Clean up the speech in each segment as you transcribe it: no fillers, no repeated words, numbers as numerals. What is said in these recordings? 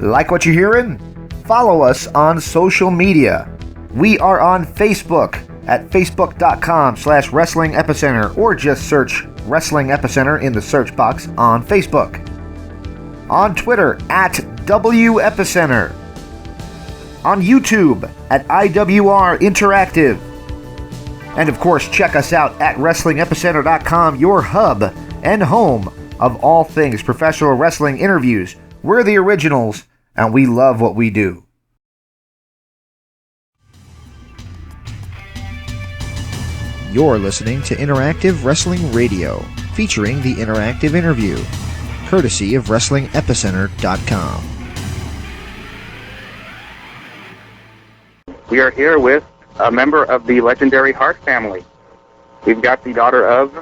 Like what you're hearing? Follow us on social media. We are on Facebook at facebook.com/Wrestling Epicenter, or just search Wrestling Epicenter in the search box on Facebook. On Twitter at W Epicenter. On YouTube at IWR Interactive. And of course, check us out at WrestlingEpicenter.com, your hub and home of all things professional wrestling interviews. We're the originals, and we love what we do. You're listening to Interactive Wrestling Radio, featuring the Interactive Interview, courtesy of WrestlingEpicenter.com. We are here with a member of the legendary Hart family. We've got the daughter of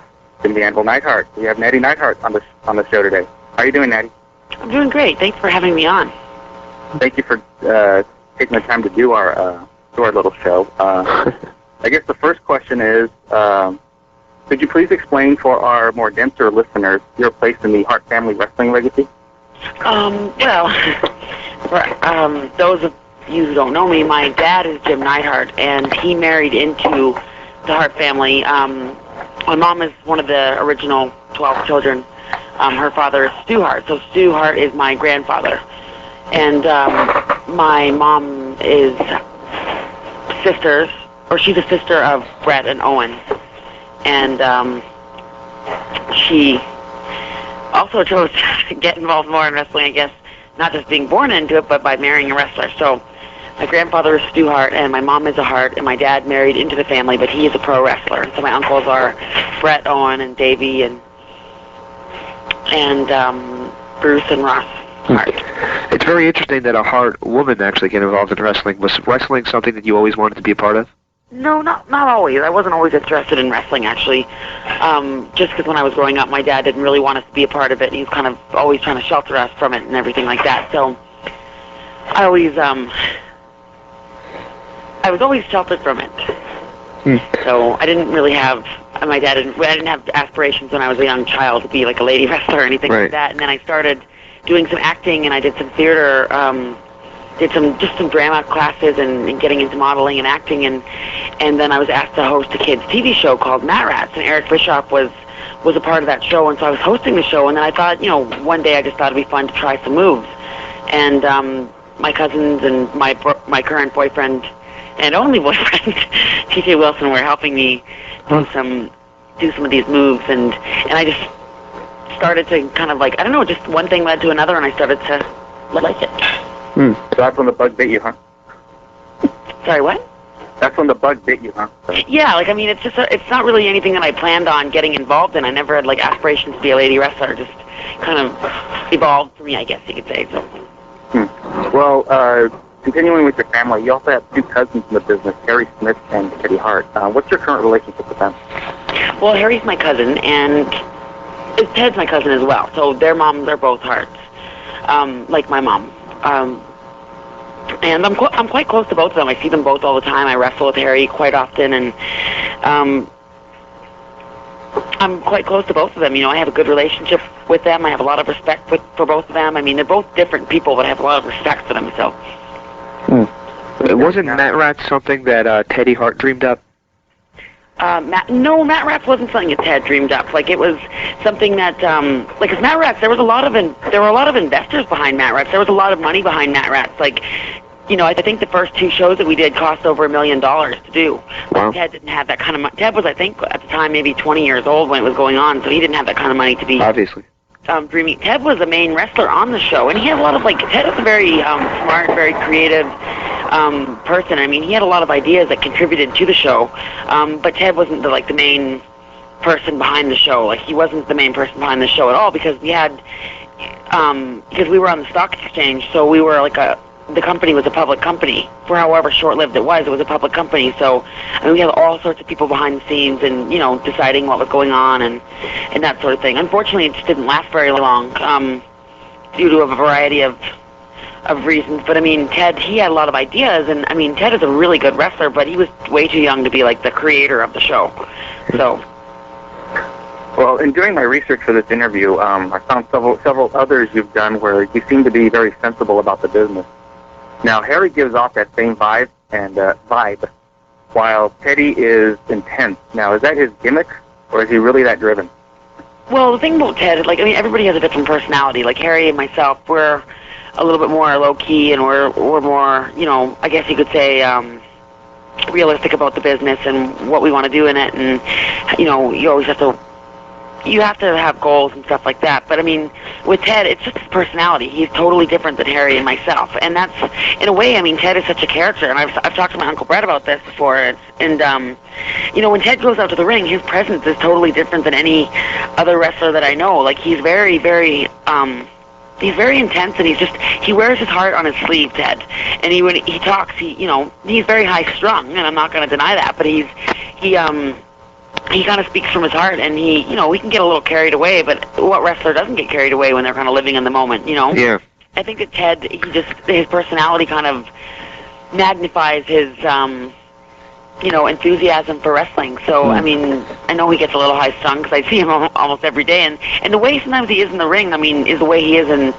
the Anvil Neidhart. We have Nattie Neidhart on the show today. How are you doing, Nattie? I'm doing great. Thanks for having me on. Thank you for taking the time to do our little show. I guess the first question is, could you please explain for our more denser listeners your place in the Hart family wrestling legacy? Those of you who don't know me, my dad is Jim Neidhart, and he married into the Hart family. My mom is one of the original 12 children. Her father is Stu Hart, so Stu Hart is my grandfather. And my mom is she's a sister of Brett and Owen. And she also chose to get involved more in wrestling, I guess, not just being born into it, but by marrying a wrestler. So my grandfather is Stu Hart, and my mom is a Hart, and my dad married into the family, but he is a pro wrestler. So my uncles are Brett, Owen, and Davey, and Bruce and Ross Hart. It's very interesting that a Hart woman actually get involved in wrestling. Was wrestling something that you always wanted to be a part of? No, not always. I wasn't always interested in wrestling, actually. Just because when I was growing up, my dad didn't really want us to be a part of it, and he was kind of always trying to shelter us from it and everything like that. So I was always sheltered from it. So I didn't really have, I didn't have aspirations when I was a young child to be like a lady wrestler or anything like that. And then I started doing some acting, and I did some theater, did some drama classes and getting into modeling and acting, and then I was asked to host a kids TV show called Mat Rats, and Eric Bischoff was a part of that show, and so I was hosting the show, and then I thought, one day I just thought it'd be fun to try some moves, and my cousins and my current boyfriend and only boyfriend, TJ Wilson, were helping me do some of these moves, and I just started to kind of like, I don't know, just one thing led to another, and I started to like it. So that's when the bug bit you, huh? Sorry, what? That's when the bug bit you, huh? Yeah, it's not really anything that I planned on getting involved in. I never had aspirations to be a lady wrestler. It just kind of evolved for me, I guess you could say. So. Well, continuing with your family, you also have two cousins in the business, Harry Smith and Teddy Hart. What's your current relationship with them? Well, Harry's my cousin, and Ted's my cousin as well. So their moms are both Harts, like my mom. And I'm quite close to both of them. I see them both all the time. I wrestle with Harry quite often, and I'm quite close to both of them. I have a good relationship with them. I have a lot of respect for both of them. I mean, they're both different people, but I have a lot of respect for them. So. Wasn't Mat Rats something that Teddy Hart dreamed up? Mat Rats wasn't something that Ted dreamed up. It was something that, cause Mat Rats, there were a lot of investors behind Mat Rats. There was a lot of money behind Mat Rats. I think the first two shows that we did cost over $1 million to do. Wow. Ted didn't have that kind of money. Ted was, I think, at the time maybe 20 years old when it was going on, so he didn't have that kind of money to be obviously dreaming. Ted was the main wrestler on the show, and he had a lot of Ted is a very smart, very creative person. I mean, he had a lot of ideas that contributed to the show, but Ted wasn't the main person behind the show. He wasn't the main person behind the show at all, because we had because we were on the stock exchange, so we were the company was a public company. For however short-lived it was a public company. So we had all sorts of people behind the scenes and, deciding what was going on and that sort of thing. Unfortunately, it just didn't last very long due to a variety of reasons. But, Ted, he had a lot of ideas. And, Ted is a really good wrestler, but he was way too young to be, the creator of the show. So. Well, in doing my research for this interview, I found several others you've done where you seem to be very sensible about the business. Now, Harry gives off that same vibe, while Teddy is intense. Now, is that his gimmick, or is he really that driven? Well, the thing about Ted, like, I mean, everybody has a different personality. Like Harry and myself, we're a little bit more low-key, and we're more, you know, I guess you could say, realistic about the business and what we want to do in it. And, you know, you always have to have goals and stuff like that. But I mean, with Ted, it's just his personality. He's totally different than Harry and myself, and that's, in a way, I mean, Ted is such a character. And I've talked to my Uncle Brett about this before. You know, when Ted goes out to the ring, his presence is totally different than any other wrestler that I know. Like, he's very, very he's very intense, and he wears his heart on his sleeve, Ted. And when he talks, he's very high strung, and I'm not going to deny that. But he kind of speaks from his heart, and we can get a little carried away, but what wrestler doesn't get carried away when they're kind of living in the moment, you know? Yeah. I think that Ted, his personality kind of magnifies his, enthusiasm for wrestling. So, I mean, I know he gets a little high-strung because I see him almost every day, and the way sometimes he is in the ring, I mean, is the way he is in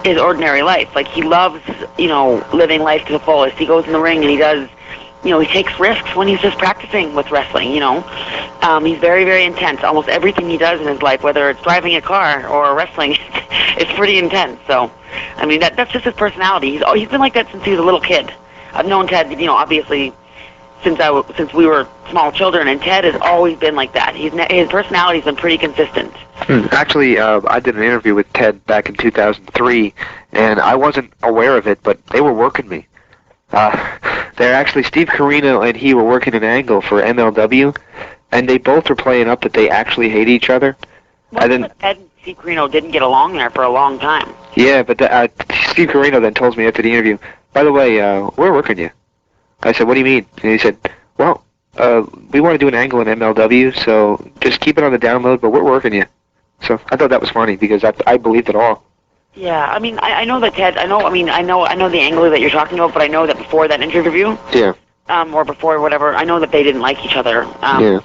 his ordinary life. Like, he loves, living life to the fullest. He goes in the ring and he does, he takes risks when he's just practicing with wrestling, He's very, very intense. Almost everything he does in his life, whether it's driving a car or wrestling, it's pretty intense. So, I mean, that's just his personality. He's been like that since he was a little kid. I've known Ted, obviously, since we were small children, and Ted has always been like that. His personality's been pretty consistent. Actually, I did an interview with Ted back in 2003, and I wasn't aware of it, but they were working me. They're actually, Steve Corino and he were working an angle for MLW, and they both were playing up that they actually hate each other. Well, Ted and Steve Corino didn't get along there for a long time. Yeah, but Steve Corino then tells me after the interview, by the way, we're working you. I said, what do you mean? And he said, well, we want to do an angle in MLW, so just keep it on the download, but we're working you. So I thought that was funny because I believed it all. Yeah, I mean, I know that Ted. I know the angle that you're talking about, but I know that before that interview, yeah, or before whatever, I know that they didn't like each other. Yeah.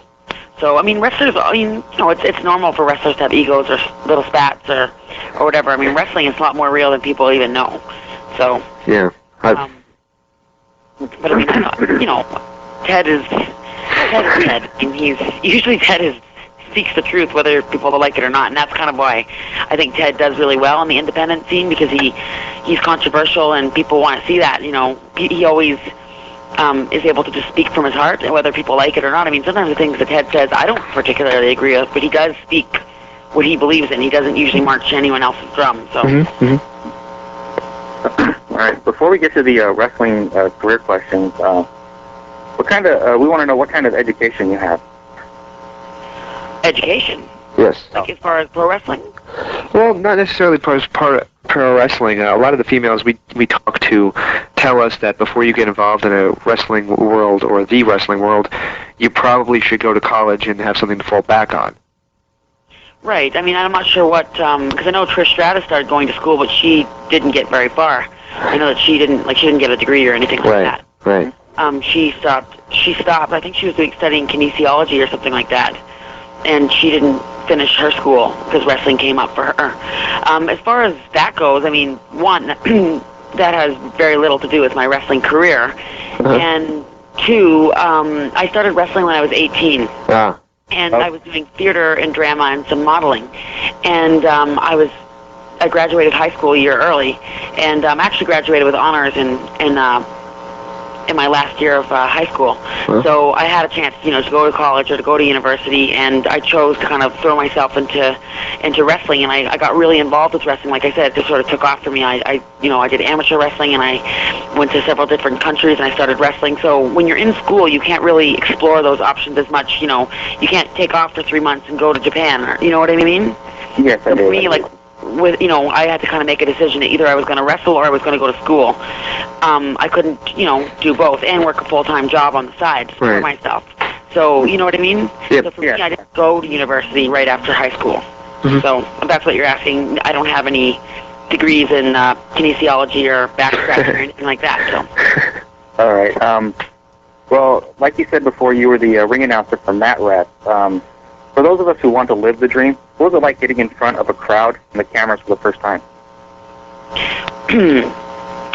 So I mean, wrestlers. I mean, it's normal for wrestlers to have egos or little spats or whatever. I mean, wrestling is a lot more real than people even know. So. Yeah. But I mean, Ted is Ted, and Ted speaks the truth whether people like it or not, and that's kind of why I think Ted does really well in the independent scene, because he's controversial and people want to see that. He always is able to just speak from his heart, and whether people like it or not. I mean, sometimes the things that Ted says I don't particularly agree with, but he does speak what he believes in. He doesn't usually march to anyone else's drum. So. Mm-hmm. All right. Before we get to the wrestling career questions, we want to know what kind of education you have. Education? Yes. Like as far as pro wrestling? Well, not necessarily part of pro wrestling. A lot of the females we talk to tell us that before you get involved in a wrestling world or the wrestling world, you probably should go to college and have something to fall back on. Right. I mean, I'm not sure what, because I know Trish Stratus started going to school, but she didn't get very far. I know that she didn't get a degree or anything like that. Right. She stopped. I think she was studying kinesiology or something like that, and she didn't finish her school because wrestling came up for her. As far as that goes, I mean, one, that has very little to do with my wrestling career, and two, I started wrestling when I was 18. Ah. And I was doing theater and drama and some modeling, and I graduated high school a year early, and actually graduated with honors in my last year of high school. So I had a chance, to go to college or to go to university, and I chose to kind of throw myself into wrestling, and I got really involved with wrestling. Like I said, it just sort of took off for me. I did amateur wrestling, and I went to several different countries, and I started wrestling. So when you're in school, you can't really explore those options as much. You can't take off for 3 months and go to Japan, or, you know what I mean? Yes, I do. For me, like, I had to kind of make a decision that either I was going to wrestle or I was going to go to school. I couldn't, do both and work a full-time job on the side for myself. So, you know what I mean? Yep. So for me, I didn't go to university right after high school. Mm-hmm. So if that's what you're asking. I don't have any degrees in kinesiology or back scratching or anything like that. So. All right. Well, like you said before, you were the ring announcer for Mat Rest. For those of us who want to live the dream, what was it like getting in front of a crowd and the cameras for the first time?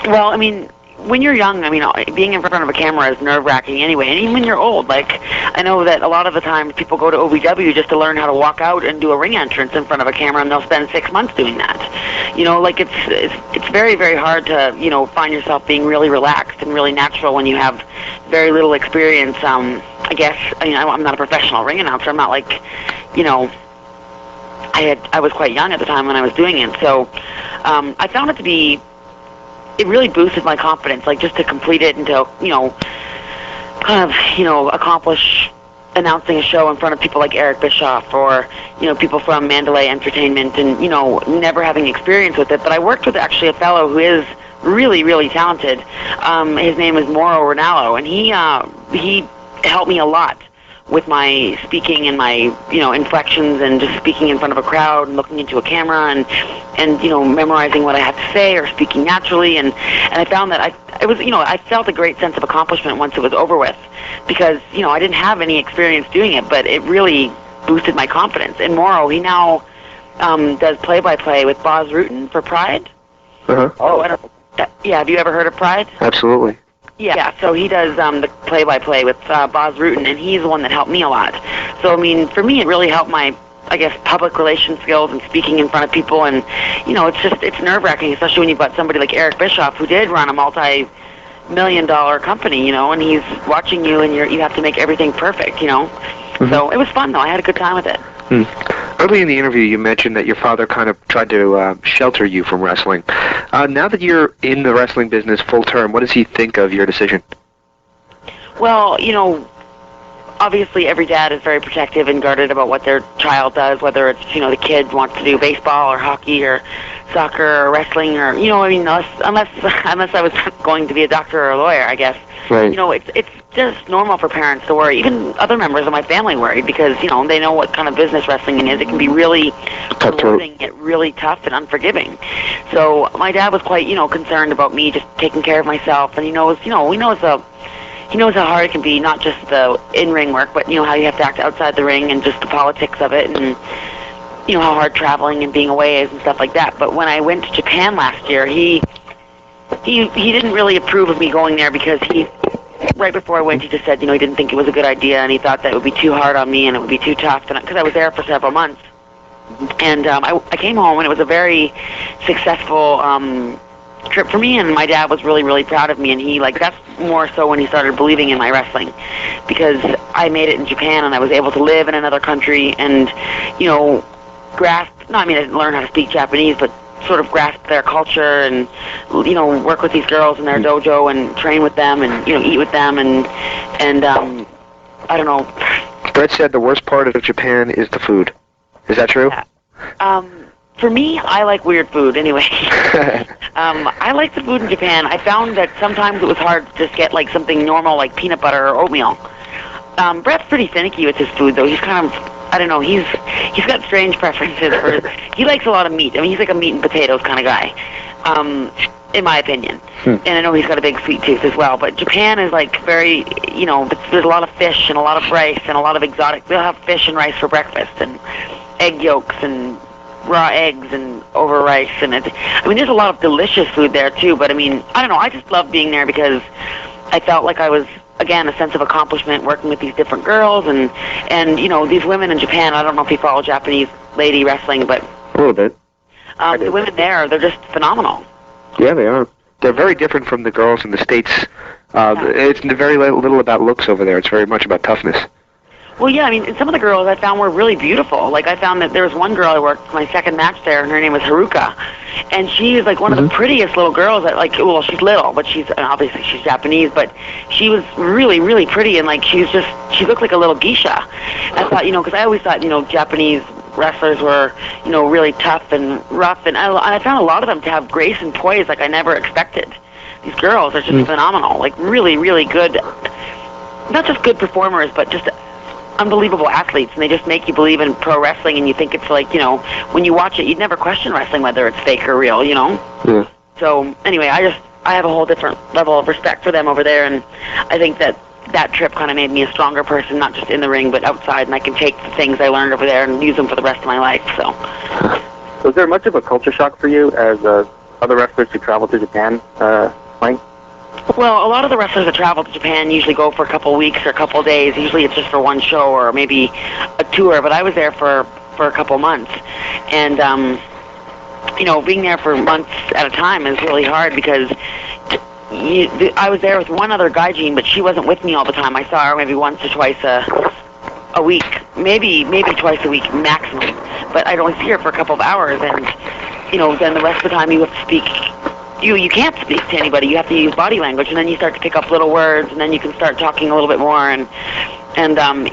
Well, I mean, when you're young, I mean, being in front of a camera is nerve-wracking anyway, and even when you're old, like, I know that a lot of the times people go to OVW just to learn how to walk out and do a ring entrance in front of a camera, and they'll spend 6 months doing that. You know, like, it's very, very hard to, you know, find yourself being really relaxed and really natural when you have very little experience. I guess, I mean, I'm not a professional ring announcer. I'm not like, you know, I was quite young at the time when I was doing it, so I found it to be, it really boosted my confidence, like just to complete it and to, you know, kind of, you know, accomplish announcing a show in front of people like Eric Bischoff or, you know, people from Mandalay Entertainment and, you know, never having experience with it. But I worked with actually a fellow who is really, really talented. His name is Mauro Ranallo, and he helped me a lot with my speaking and my, you know, inflections and just speaking in front of a crowd and looking into a camera and you know, memorizing what I had to say or speaking naturally. And I found that it was, you know, I felt a great sense of accomplishment once it was over with because, you know, I didn't have any experience doing it, but it really boosted my confidence. And Mauro, he now does play-by-play with Boz Rutan for Pride. Uh-huh. Oh, yeah, have you ever heard of Pride? Absolutely. Yeah, so he does the play-by-play with Boz Rutan, and he's the one that helped me a lot. So, I mean, for me, it really helped my, I guess, public relations skills and speaking in front of people. And, you know, it's nerve-wracking, especially when you've got somebody like Eric Bischoff, who did run a multi-million-dollar company, you know, and he's watching you, and you have to make everything perfect, you know. Mm-hmm. So it was fun, though. I had a good time with it. Early in the interview, you mentioned that your father kind of tried to shelter you from wrestling. Now that you're in the wrestling business full term, what does he think of your decision? Well, you know, obviously every dad is very protective and guarded about what their child does, whether it's, you know, the kid wants to do baseball or hockey or soccer or wrestling or, you know, I mean, unless I was going to be a doctor or a lawyer, I guess. Right. You know, it's just normal for parents to worry. Even other members of my family worried because, you know, they know what kind of business wrestling is. It can be really rewarding, really tough and unforgiving. So my dad was quite, you know, concerned about me just taking care of myself, and he knows how hard it can be, not just the in-ring work, but, you know, how you have to act outside the ring and just the politics of it, and, you know, how hard traveling and being away is and stuff like that. But when I went to Japan last year, he didn't really approve of me going there because right before I went, he just said, you know, he didn't think it was a good idea, and he thought that it would be too hard on me and it would be too tough, because I was there for several months. And I came home, and it was a very successful trip for me, and my dad was really, really proud of me, and he, like, that's more so when he started believing in my wrestling, because I made it in Japan, and I was able to live in another country and, you know, I didn't learn how to speak Japanese, but sort of grasp their culture and, you know, work with these girls in their dojo and train with them and, you know, eat with them and I don't know. Brett said the worst part of Japan is the food. Is that true? Yeah. For me, I like weird food anyway. I like the food in Japan. I found that sometimes it was hard to just get like something normal like peanut butter or oatmeal. Brett's pretty finicky with his food, though. He's kind of, I don't know, he's got strange preferences he likes a lot of meat. I mean, he's like a meat and potatoes kind of guy, in my opinion. And I know he's got a big sweet tooth as well. But Japan is like very, you know, there's a lot of fish and a lot of rice and a lot of exotic. They'll have fish and rice for breakfast and egg yolks and raw eggs and over rice. And I mean, there's a lot of delicious food there too. But I mean, I don't know, I just love being there because I felt like I was, again, a sense of accomplishment working with these different girls and you know, these women in Japan. I don't know if you follow Japanese lady wrestling, but a little bit. The women there, they're just phenomenal. Yeah, they are. They're very different from the girls in the States. It's very little about looks over there. It's very much about toughness. Well, yeah, I mean, and some of the girls I found were really beautiful. Like, I found that there was one girl I worked my second match there, and her name was Haruka. And she is, like, one of the prettiest little girls that, like, well, she's little, but obviously she's Japanese, but she was really, really pretty, and, like, she looked like a little geisha. I thought, you know, because I always thought, you know, Japanese wrestlers were, you know, really tough and rough, and I found a lot of them to have grace and poise like I never expected. These girls are just phenomenal, like, really, really good, not just good performers, but just unbelievable athletes, and they just make you believe in pro wrestling, and you think it's like, you know, when you watch it, you'd never question wrestling, whether it's fake or real, you know? Yeah. So, anyway, I have a whole different level of respect for them over there, and I think that that trip kind of made me a stronger person, not just in the ring, but outside, and I can take the things I learned over there and use them for the rest of my life, so. Was there much of a culture shock for you as other wrestlers who traveled to Japan, Mike? Well, a lot of the wrestlers that travel to Japan usually go for a couple of weeks or a couple of days. Usually it's just for one show or maybe a tour, but I was there for a couple of months. And, you know, being there for months at a time is really hard because I was there with one other gaijin, but she wasn't with me all the time. I saw her maybe once or twice a week, maybe twice a week maximum. But I'd only see her for a couple of hours, and, you know, then the rest of the time you have to speak. You can't speak to anybody. You have to use body language, and then you start to pick up little words, and then you can start talking a little bit more, and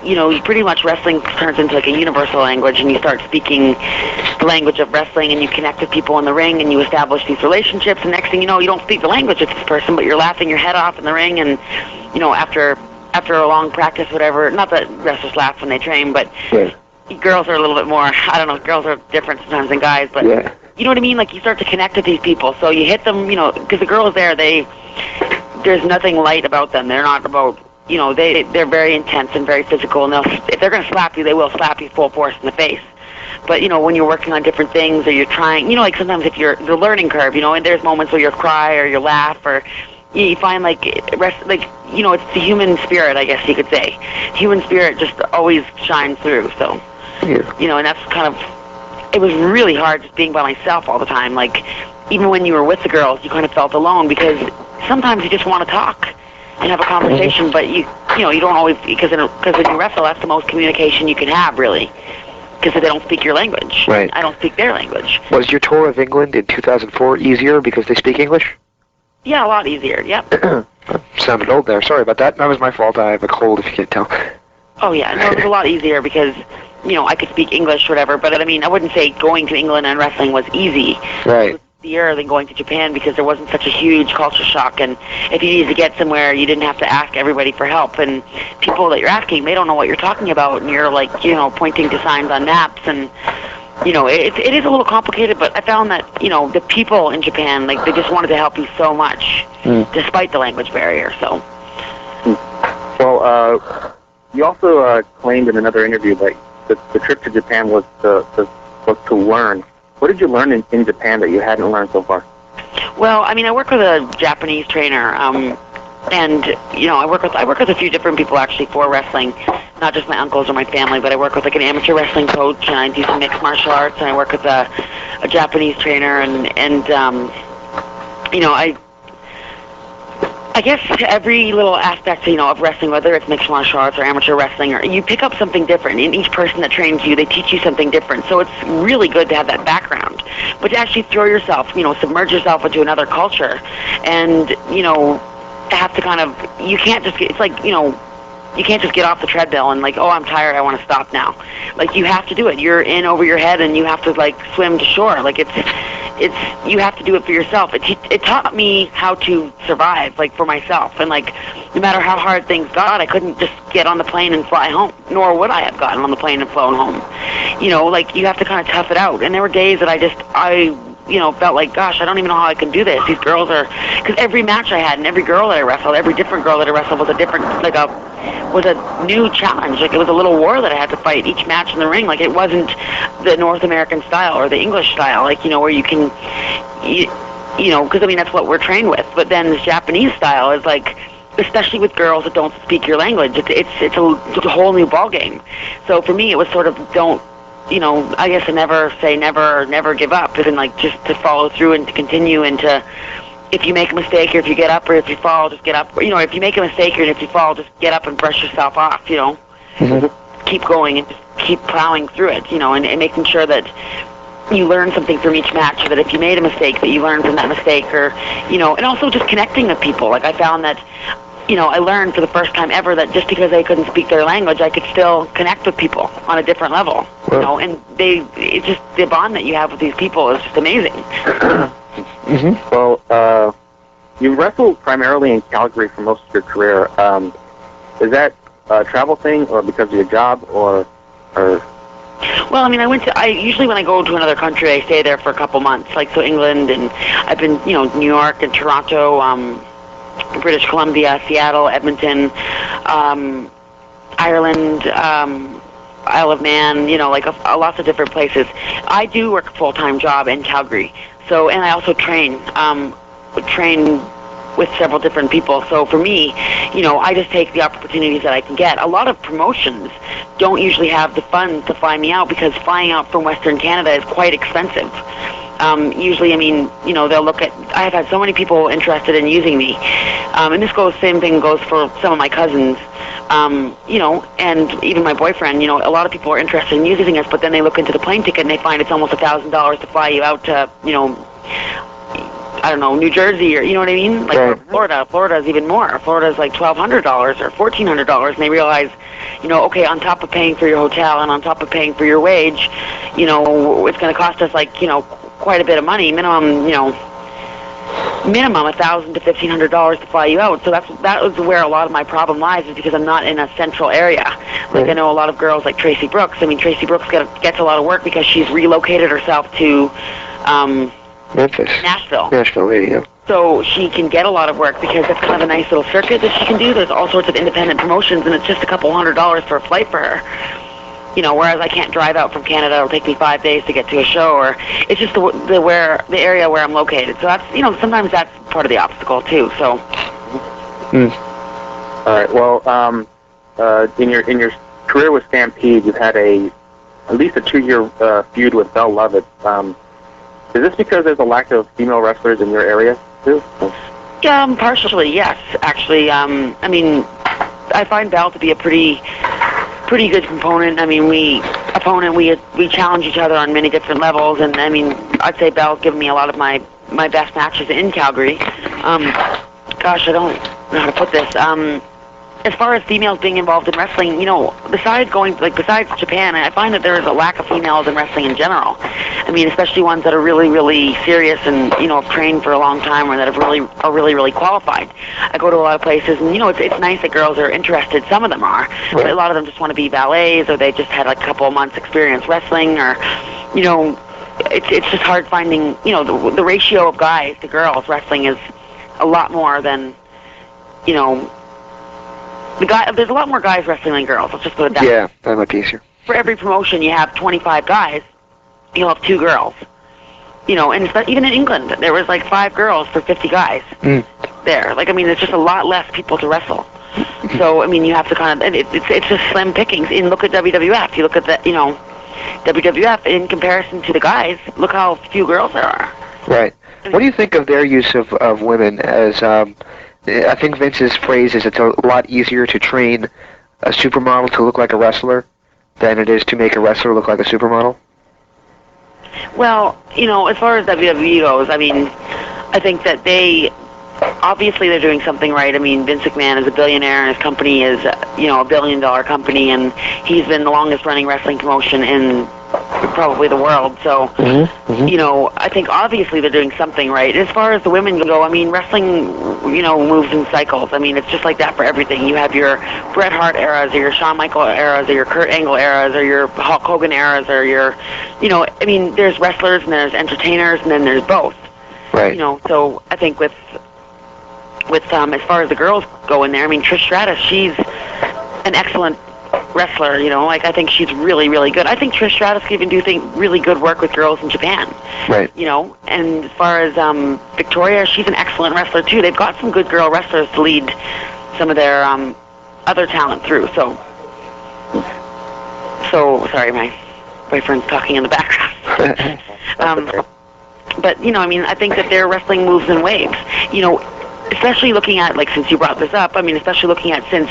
you know, pretty much wrestling turns into like a universal language, and you start speaking the language of wrestling, and you connect with people in the ring, and you establish these relationships, and next thing you know, you don't speak the language of this person, but you're laughing your head off in the ring, and, you know, after a long practice, whatever, not that wrestlers laugh when they train, but girls are a little bit more, I don't know, girls are different sometimes than guys, but you know what I mean? Like, you start to connect with these people, so you hit them, you know, because the girls there, there's nothing light about them. They're not about, you know, they're very intense and very physical, and if they're going to slap you, they will slap you full force in the face. But, you know, when you're working on different things or you're trying, you know, like sometimes if you're the learning curve, you know, and there's moments where you'll cry or you'll laugh or you find like, you know, it's the human spirit, I guess you could say. Human spirit just always shines through, so, you know, and that's kind of, it was really hard just being by myself all the time. Like, even when you were with the girls, you kind of felt alone because sometimes you just want to talk and have a conversation, but you know, you don't always, because when you wrestle, that's the most communication you can have, really, because they don't speak your language. Right. I don't speak their language. Was your tour of England in 2004 easier because they speak English? Yeah, a lot easier, yep. Sounded old there. Sorry about that. That was my fault. I have a cold, if you can't tell. Oh, yeah. No, it was a lot easier because, you know, I could speak English or whatever, but I mean, I wouldn't say going to England and wrestling was easy. Right. It was easier than going to Japan because there wasn't such a huge culture shock, and if you needed to get somewhere, you didn't have to ask everybody for help, and people that you're asking, they don't know what you're talking about, and you're like, you know, pointing to signs on maps, and, you know, it is a little complicated, but I found that, you know, the people in Japan, like, they just wanted to help you so much, despite the language barrier, so. Well, you also claimed in another interview that the trip to Japan was to learn. What did you learn in Japan that you hadn't learned so far? Well, I mean, I work with a Japanese trainer, and, you know, I work with a few different people, actually, for wrestling, not just my uncles or my family, but I work with, like, an amateur wrestling coach, and I do some mixed martial arts, and I work with a Japanese trainer, and you know, I guess every little aspect, you know, of wrestling, whether it's mixed martial arts or amateur wrestling, or you pick up something different. In each person that trains you, they teach you something different. So it's really good to have that background. But to actually throw yourself, you know, submerge yourself into another culture and, you know, have to kind of, you can't just get, it's like, you know, you can't just get off the treadmill and like, oh, I'm tired, I want to stop now. Like, you have to do it. You're in over your head and you have to, like, swim to shore. Like, it's you have to do it for yourself. It taught me how to survive, like, for myself. And, like, no matter how hard things got, I couldn't just get on the plane and fly home, nor would I have gotten on the plane and flown home. You know, like, you have to kind of tough it out. And there were days that I you know, felt like, gosh, I don't even know how I can do this. These girls are, because every match I had and every girl that I wrestled, every different girl that I wrestled was a different, like, was a new challenge. Like, it was a little war that I had to fight each match in the ring. Like, it wasn't the North American style or the English style, like, you know, where you can, you know, because, I mean, that's what we're trained with. But then this Japanese style is like, especially with girls that don't speak your language, it's a whole new ballgame. So for me, it was sort of, you know, I guess I never say never or never give up, and like just to follow through and to continue, and to, if you make a mistake or if you get up or if you fall, just get up. Or, you know, if you make a mistake or if you fall, just get up and brush yourself off, you know. Keep going and just keep plowing through it, you know, and making sure that you learn something from each match, so that if you made a mistake, that you learn from that mistake, or, you know, and also just connecting with people. Like, I found that, you know, I learned for the first time ever that just because I couldn't speak their language, I could still connect with people on a different level, you know, and it's just the bond that you have with these people is just amazing. Well, you wrestled primarily in Calgary for most of your career. Is that a travel thing, or because of your job, or? Well, I mean, I usually when I go to another country, I stay there for a couple months, like, so England, and I've been, you know, New York and Toronto, British Columbia, Seattle, Edmonton, Ireland, Isle of Man, like lots of different places. I do work a full-time job in Calgary, and I also train with several different people. So for me, I just take the opportunities that I can get. A lot of promotions don't usually have the funds to fly me out because flying out from Western Canada is quite expensive. Usually, they'll look at, I have had so many people interested in using me. And same thing goes for some of my cousins, and even my boyfriend. A lot of people are interested in using us, but then they look into the plane ticket and they find it's almost $1,000 to fly you out to, I don't know, New Jersey, or you know what I mean? Like Florida. Florida's even more. Florida's like $1,200 or $1,400, and they realize, okay, on top of paying for your hotel and on top of paying for your wage, it's going to cost us quite a bit of money, minimum $1,000 to $1,500 to fly you out. So that was where a lot of my problem lies, is because I'm not in a central area. Like I know a lot of girls like Tracy Brooks. Tracy Brooks gets a lot of work because she's relocated herself to Memphis. Nashville, yeah. So she can get a lot of work because it's kind of a nice little circuit that she can do. There's all sorts of independent promotions, and it's just a couple $100 for a flight for her. Whereas I can't drive out from Canada. It'll take me 5 days to get to a show, or it's just the area where I'm located. So that's, sometimes that's part of the obstacle too. So. All right. Well, in your career with Stampede, you've had at least a 2-year feud with Belle Lovett. Is this because there's a lack of female wrestlers in your area too? Partially, yes. Actually, I find Belle to be a pretty good component. We challenge each other on many different levels, and I'd say Belle's given me a lot of my best matches in Calgary. Gosh, I don't know how to put this. As far as females being involved in wrestling, besides Japan, I find that there is a lack of females in wrestling in general. Especially ones that are really, really serious and, have trained for a long time, or that are really, really qualified. I go to a lot of places, and, it's nice that girls are interested. Some of them are, but a lot of them just want to be valets, or they just had a couple of months experience wrestling, or, it's just hard finding, the ratio of guys to girls wrestling is a lot more than, there's a lot more guys wrestling than girls. Let's just put it that way. Yeah, that might be easier. For every promotion, you have 25 guys. You'll have 2 girls. And even in England, there was 5 girls for 50 guys there. There's just a lot less people to wrestle. So, you have to kind of, it's just slim pickings. And look at WWF. You look at the, WWF in comparison to the guys, look how few girls there are. Right. What do you think of their use of women as, I think Vince's phrase is it's a lot easier to train a supermodel to look like a wrestler than it is to make a wrestler look like a supermodel? Well, as far as WWE goes, I think that obviously they're doing something right. Vince McMahon is a billionaire, and his company is, a $1 billion company, and he's been the longest running wrestling promotion in probably the world. So, I think obviously they're doing something right. As far as the women go, wrestling, moves in cycles. It's just like that for everything. You have your Bret Hart eras, or your Shawn Michaels eras, or your Kurt Angle eras, or your Hulk Hogan eras, or your, there's wrestlers and there's entertainers, and then there's both. Right. So I think with as far as the girls go in there, Trish Stratus, she's an excellent wrestler, I think she's really, really good. I think Trish Stratus can even do really good work with girls in Japan. Right. And as far as Victoria, she's an excellent wrestler too. They've got some good girl wrestlers to lead some of their other talent through. So sorry, my boyfriend's talking in the background. But I think that their wrestling moves in waves. Especially looking at, since you brought this up, especially looking at since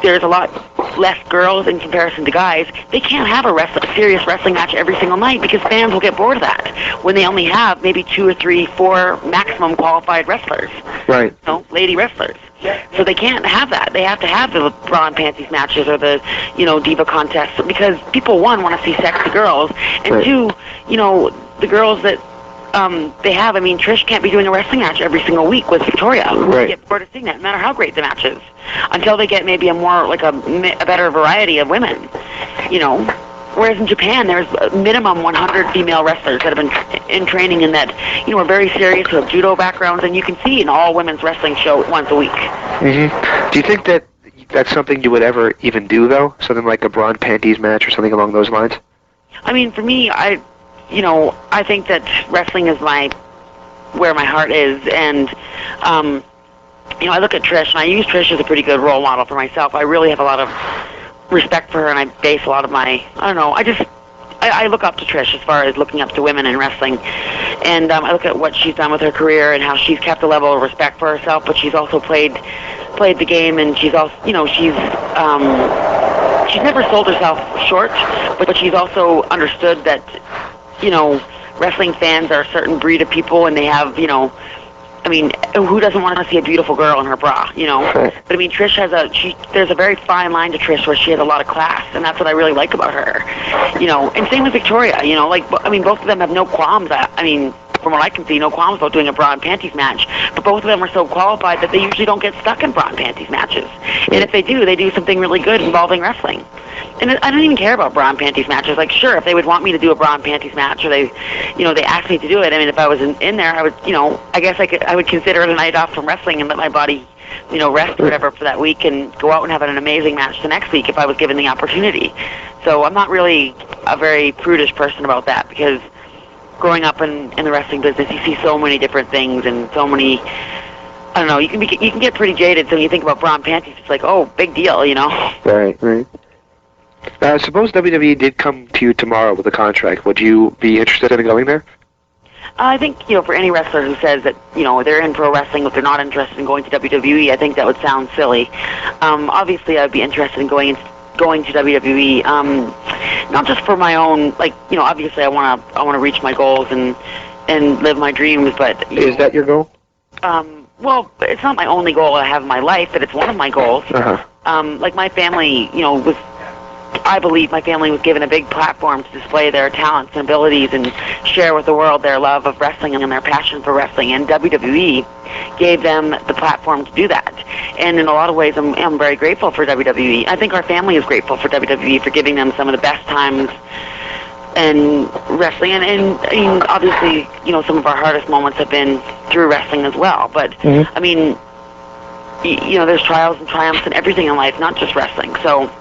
there's a lot less girls in comparison to guys, they can't have a serious wrestling match every single night because fans will get bored of that when they only have maybe 2 or 3, 4 maximum qualified wrestlers. Right. Lady wrestlers. So they can't have that. They have to have the bra and panties matches or the, diva contests because people, 1, want to see sexy girls, and 2, the girls that they have, Trish can't be doing a wrestling match every single week with Victoria. Right. They get bored of seeing that, no matter how great the match is, until they get maybe a more, a better variety of women, Whereas in Japan, there's a minimum 100 female wrestlers that have been in training and that, are very serious, who have judo backgrounds, and you can see an all-women's wrestling show once a week. Do you think that that's something you would ever even do, though? Something like a bra and panties match or something along those lines? I mean, for me, I think that wrestling is where my heart is, and, I look at Trish, and I use Trish as a pretty good role model for myself. I really have a lot of respect for her, and I base a lot of my, I look up to Trish as far as looking up to women in wrestling, and I look at what she's done with her career and how she's kept a level of respect for herself, but she's also played the game, and she's also, she's never sold herself short, but she's also understood that, wrestling fans are a certain breed of people, and they have, who doesn't want to see a beautiful girl in her bra, But I mean, Trish there's a very fine line to Trish where she has a lot of class, and that's what I really like about her, And same with Victoria, both of them have no qualms. From what I can see, no qualms about doing a bra and panties match, but both of them are so qualified that they usually don't get stuck in bra and panties matches. And if they do something really good involving wrestling. And I don't even care about bra and panties matches. Like, sure, if they would want me to do a bra and panties match, or they asked me to do it, if I was in there, I would, I guess I would consider it a night off from wrestling and let my body, rest or whatever for that week and go out and have an amazing match the next week if I was given the opportunity. So I'm not really a very prudish person about that, because growing up in the wrestling business, you see so many different things and so many, I don't know, you can get pretty jaded. So when you think about bra and panties, it's like, oh, big deal, Right. Suppose WWE did come to you tomorrow with a contract. Would you be interested in going there? I think, for any wrestler who says that, they're in pro wrestling but they're not interested in going to WWE, I think that would sound silly. Obviously, I'd be interested in going to WWE, not just for my own, obviously I want to reach my goals and live my dreams, but... Is that your goal? Well, it's not my only goal I have in my life, but it's one of my goals. My family, I believe my family was given a big platform to display their talents and abilities and share with the world their love of wrestling and their passion for wrestling, and WWE gave them the platform to do that. And in a lot of ways, I'm very grateful for WWE. I think our family is grateful for WWE for giving them some of the best times in wrestling. And obviously, some of our hardest moments have been through wrestling as well. But, there's trials and triumphs and everything in life, not just wrestling. So,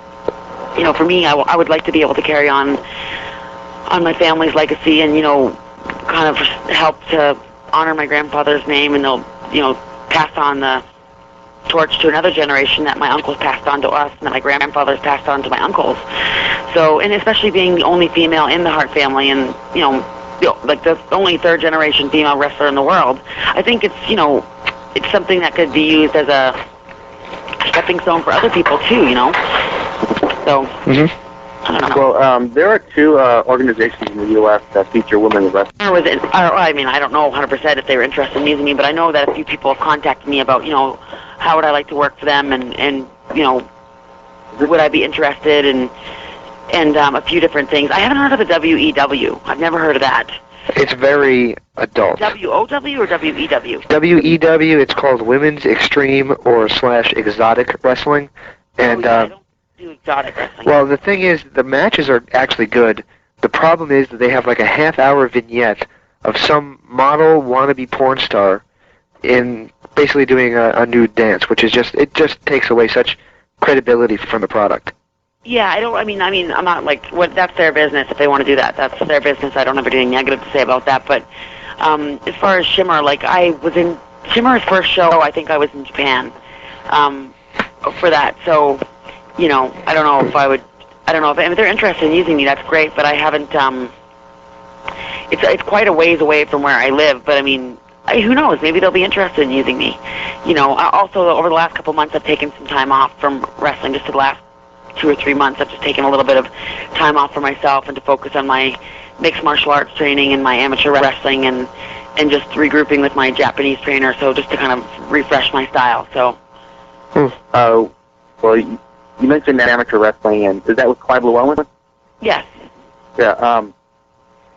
for me, I would like to be able to carry on my family's legacy and, kind of help to honor my grandfather's name, and they'll, pass on the torch to another generation that my uncles passed on to us and that my grandfathers passed on to my uncles. So, and especially being the only female in the Hart family and, the only third-generation female wrestler in the world, I think it's, it's something that could be used as a stepping stone for other people, too, So, I don't know. Well, there are two organizations in the U.S. that feature women in wrestling. I don't know 100% if they were interested in using me, but I know that a few people have contacted me about, how would I like to work for them, and would I be interested, and a few different things. I haven't heard of the WEW. I've never heard of that. It's very adult. WOW or WEW? WEW, it's called Women's Extreme or / Exotic Wrestling. And, I don't do exotic wrestling. Well, the thing is, the matches are actually good. The problem is that they have like a half-hour vignette of some model wannabe porn star in basically doing a nude dance, which is it just takes away such credibility from the product. Yeah, I'm not that's their business. If they want to do that, that's their business. I don't have anything negative to say about that. But as far as Shimmer, I was in Shimmer's first show. I think I was in Japan for that. So, I don't know if I would. I don't know if they're interested in using me. That's great, but I haven't. It's quite a ways away from where I live. But who knows? Maybe they'll be interested in using me. Also over the last couple months, I've taken some time off from wrestling. Just the last 2 or 3 months, I've just taken a little bit of time off for myself and to focus on my mixed martial arts training and my amateur wrestling and just regrouping with my Japanese trainer. So just to kind of refresh my style. So. Well, you mentioned amateur wrestling, and is that with Clive Llewellyn? Yes. Yeah.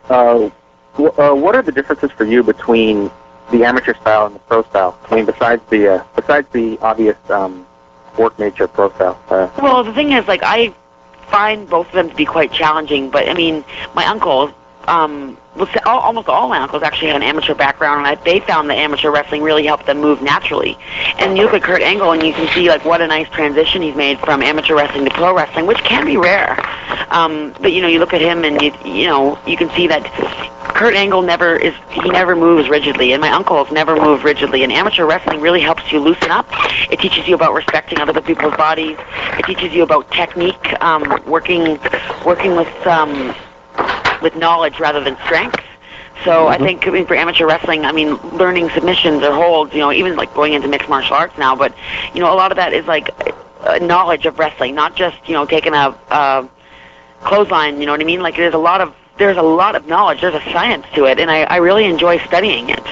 What are the differences for you between the amateur style and the pro style? Besides the obvious work nature pro style. Well, the thing is, I find both of them to be quite challenging. But I mean, my uncle, almost all my uncles actually had an amateur background, and they found that amateur wrestling really helped them move naturally. And you look at Kurt Angle, and you can see like what a nice transition he's made from amateur wrestling to pro wrestling, which can be rare. But you look at him, and you can see that Kurt Angle never moves rigidly, and my uncles never move rigidly. And amateur wrestling really helps you loosen up. It teaches you about respecting other people's bodies. It teaches you about technique, working with knowledge rather than strength. So I think for amateur wrestling, learning submissions or holds, even like going into mixed martial arts now, but a lot of that is like knowledge of wrestling, not just taking a clothesline. You know what I mean? Like there's a lot of knowledge. There's a science to it, and I really enjoy studying it.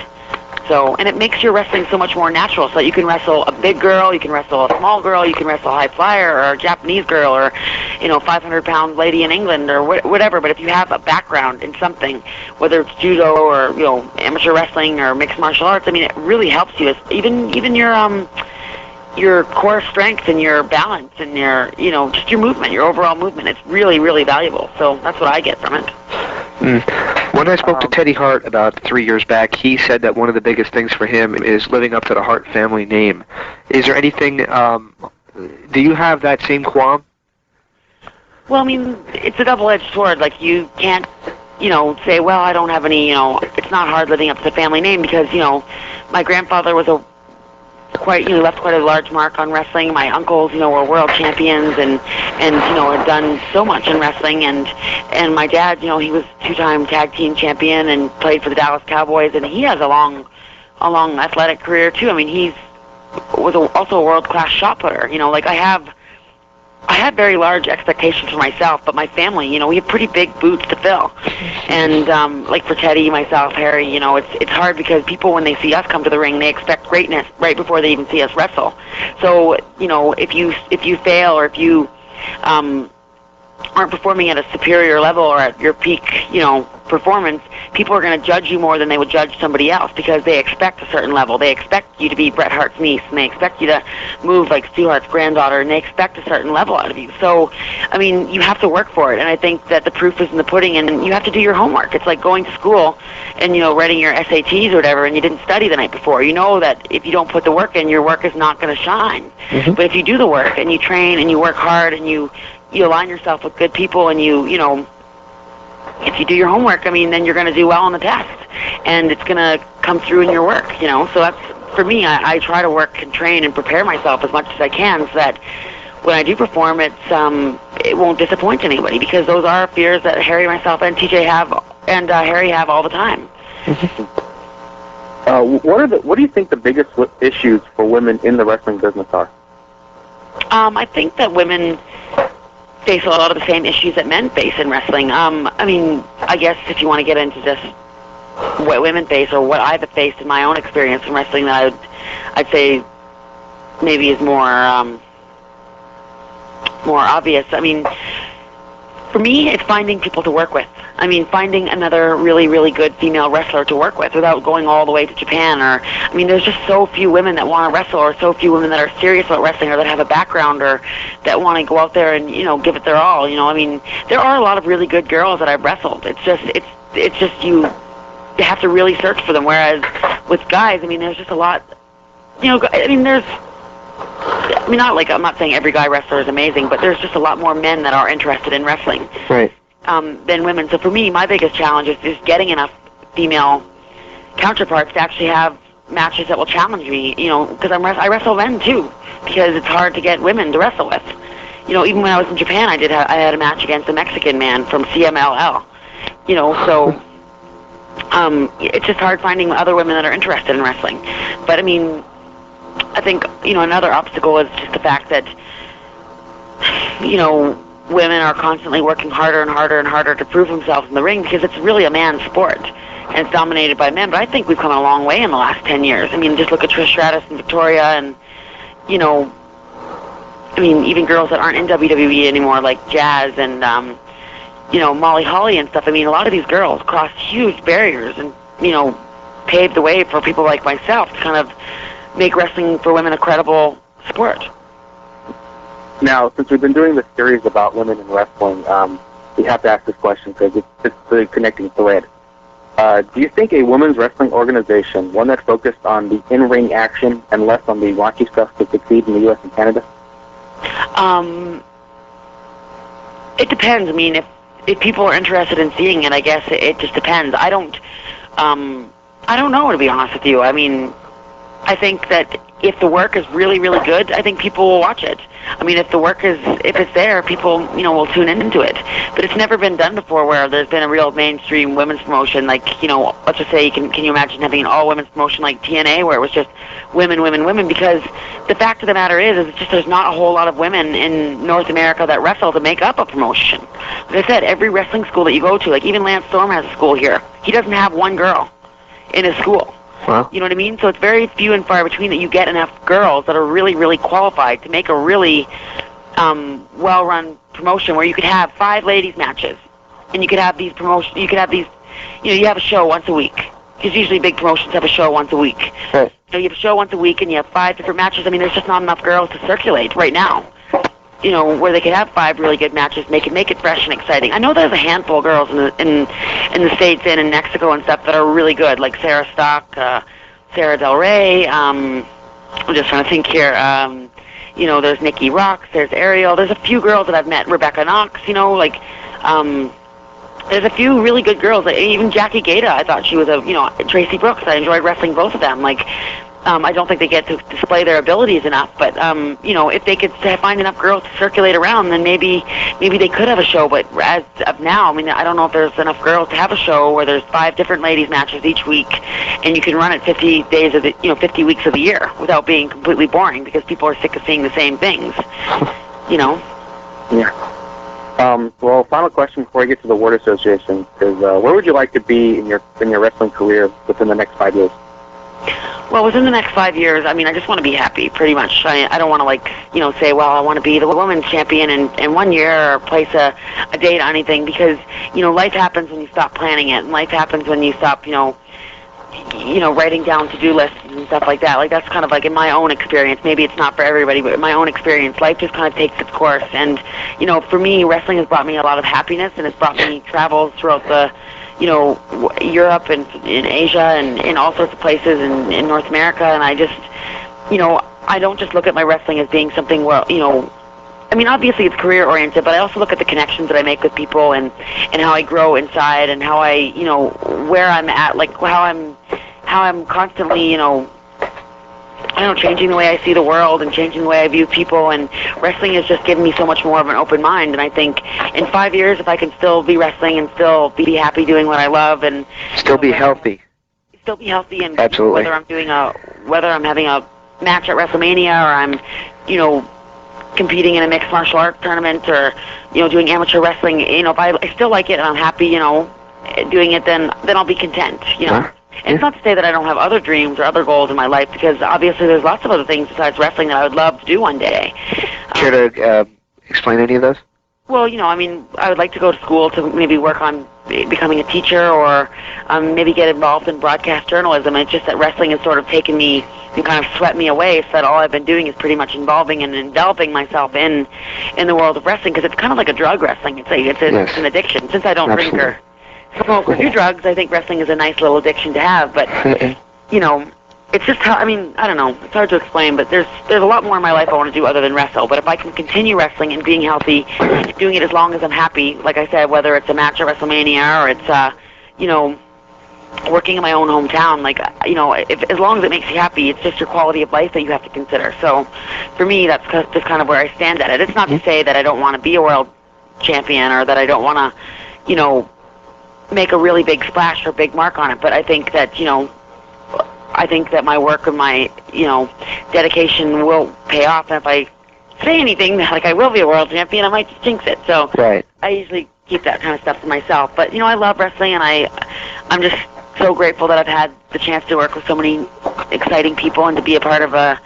So, and it makes your wrestling so much more natural, so that you can wrestle a big girl, you can wrestle a small girl, you can wrestle a high flyer or a Japanese girl or 500-pound lady in England or whatever. But if you have a background in something, whether it's judo or amateur wrestling or mixed martial arts, it really helps you. Even your core strength and your balance and your just your movement, your overall movement. It's really, really valuable. So that's what I get from it. When I spoke to Teddy Hart about 3 years back, he said that one of the biggest things for him is living up to the Hart family name. Is there anything, do you have that same qualm? Well, it's a double-edged sword. Like, you can't, say, well, I don't have any, it's not hard living up to the family name because, my grandfather was left quite a large mark on wrestling. My uncles, were world champions and had done so much in wrestling. And my dad, he was two-time tag team champion and played for the Dallas Cowboys. And he has a long athletic career too. He was also a world-class shot putter. Like I have very large expectations for myself, but my family, we have pretty big boots to fill. And like for Teddy, myself, Harry, it's hard because people, when they see us come to the ring, they expect greatness right before they even see us wrestle. So, if you fail or if you aren't performing at a superior level or at your peak, performance, people are going to judge you more than they would judge somebody else because they expect a certain level. They expect you to be Bret Hart's niece, and they expect you to move like Stu Hart's granddaughter, and they expect a certain level out of you. So, you have to work for it, and I think that the proof is in the pudding, and you have to do your homework. It's like going to school and, writing your SATs or whatever, and you didn't study the night before. You know that if you don't put the work in, your work is not going to shine. Mm-hmm. But if you do the work, and you train, and you work hard, and you align yourself with good people, and if you do your homework, then you're going to do well on the test, and it's going to come through in your work, So that's, for me, I try to work and train and prepare myself as much as I can so that when I do perform, it won't disappoint anybody, because those are fears that Harry, myself, and TJ have, and Harry have all the time. What do you think the biggest issues for women in the wrestling business are? I think that women face a lot of the same issues that men face in wrestling. I guess if you want to get into just what women face or what I've faced in my own experience in wrestling, that I'd say maybe is more obvious. For me, it's finding people to work with. Finding another really, really good female wrestler to work with without going all the way to Japan. Or, there's just so few women that want to wrestle, or so few women that are serious about wrestling, or that have a background, or that want to go out there and, give it their all. There are a lot of really good girls that I've wrestled. It's just you have to really search for them. Whereas with guys, there's just a lot. I'm not saying every guy wrestler is amazing, but there's just a lot more men that are interested in wrestling. Right. Than women. So for me, my biggest challenge is just getting enough female counterparts to actually have matches that will challenge me, because I wrestle men too, because it's hard to get women to wrestle with. Even when I was in Japan, I had a match against a Mexican man from CMLL, so it's just hard finding other women that are interested in wrestling. But I think, another obstacle is just the fact that, women are constantly working harder and harder and harder to prove themselves in the ring, because it's really a man's sport, and it's dominated by men. But I think we've come a long way in the last 10 years. Just look at Trish Stratus and Victoria, and, even girls that aren't in WWE anymore, like Jazz and, Molly Holly and stuff. A lot of these girls crossed huge barriers and, paved the way for people like myself to kind of make wrestling for women a credible sport. Now, since we've been doing this series about women in wrestling, we have to ask this question because it's the connecting thread. Do you think a women's wrestling organization, one that focused on the in-ring action and less on the raunchy stuff, could succeed in the U.S. and Canada? It depends. I mean, if people are interested in seeing it, I guess it just depends. I don't know, to be honest with you. I mean, I think that if the work is really, really good, I think people will watch it. I mean, if it's there, people, will tune into it. But it's never been done before where there's been a real mainstream women's promotion. Like, let's just say, can you imagine having an all-women's promotion like TNA where it was just women, women, women? Because the fact of the matter is it's just there's not a whole lot of women in North America that wrestle to make up a promotion. Like I said, every wrestling school that you go to, like even Lance Storm has a school here. He doesn't have one girl in his school. Wow. You know what I mean? So it's very few and far between that you get enough girls that are really, really qualified to make a really well-run promotion where you could have 5 ladies matches, and you could have these promotions. You could have these, you have a show once a week. Because usually big promotions have a show once a week. Right. So you have a show once a week, and you have 5 different matches. I mean, there's just not enough girls to circulate right now. Where they could have 5 really good matches, make it fresh and exciting. I know there's a handful of girls in the States and in Mexico and stuff that are really good, like Sarah Stock, Sarah Del Rey. I'm just trying to think here. There's Nikki Rocks, there's Ariel. There's a few girls that I've met, Rebecca Knox. There's a few really good girls. Even Jackie Gaeta, I thought she was Tracy Brooks. I enjoyed wrestling both of them. I don't think they get to display their abilities enough, but if they could find enough girls to circulate around, then maybe they could have a show. But as of now, I mean, I don't know if there's enough girls to have a show where there's 5 different ladies matches each week, and you can run it 50 days of 50 weeks of the year without being completely boring because people are sick of seeing the same things. Yeah. Well, final question before I get to the word association is, where would you like to be in your wrestling career within the next 5 years? Well, within the next 5 years, I mean, I just want to be happy, pretty much. I don't want to, say, well, I want to be the women's champion in 1 year or place a date on anything because, life happens when you stop planning it, and life happens when you stop, writing down to-do lists and stuff like that. That's kind of in my own experience. Maybe it's not for everybody, but in my own experience, life just kind of takes its course. And, for me, wrestling has brought me a lot of happiness, and it's brought me travels throughout the Europe and in Asia and in all sorts of places in North America, and I just, I don't just look at my wrestling as being something where, I mean, obviously it's career-oriented, but I also look at the connections that I make with people and how I grow inside and how I, where I'm at, how I'm constantly, changing the way I see the world and changing the way I view people, and wrestling has just given me so much more of an open mind. And I think in 5 years, if I can still be wrestling and still be happy doing what I love and still be healthy, and absolutely, whether I'm having a match at WrestleMania or I'm, competing in a mixed martial arts tournament or, doing amateur wrestling, if I still like it and I'm happy, doing it, then I'll be content, Huh? And it's not to say that I don't have other dreams or other goals in my life, because obviously there's lots of other things besides wrestling that I would love to do one day. Care to explain any of those? Well, I mean, I would like to go to school to maybe work on becoming a teacher or maybe get involved in broadcast journalism. It's just that wrestling has sort of taken me and kind of swept me away, so that all I've been doing is pretty much involving and enveloping myself in the world of wrestling, because it's kind of like a drug, wrestling. It's an addiction. Since I don't drink or smoke or do drugs, I think wrestling is a nice little addiction to have, but, it's just how, I mean, I don't know, it's hard to explain, but there's a lot more in my life I want to do other than wrestle, but if I can continue wrestling and being healthy, doing it as long as I'm happy, like I said, whether it's a match at WrestleMania or it's, working in my own hometown, as long as it makes you happy, it's just your quality of life that you have to consider. So, for me, that's just kind of where I stand at it. It's not to say that I don't want to be a world champion or that I don't want to, make a really big splash or big mark on it, but I think that, my work and my, dedication will pay off, and if I say anything like I will be a world champion, I might just jinx it. So right. I usually keep that kind of stuff to myself. But, I love wrestling, and I'm just so grateful that I've had the chance to work with so many exciting people and to be a part of a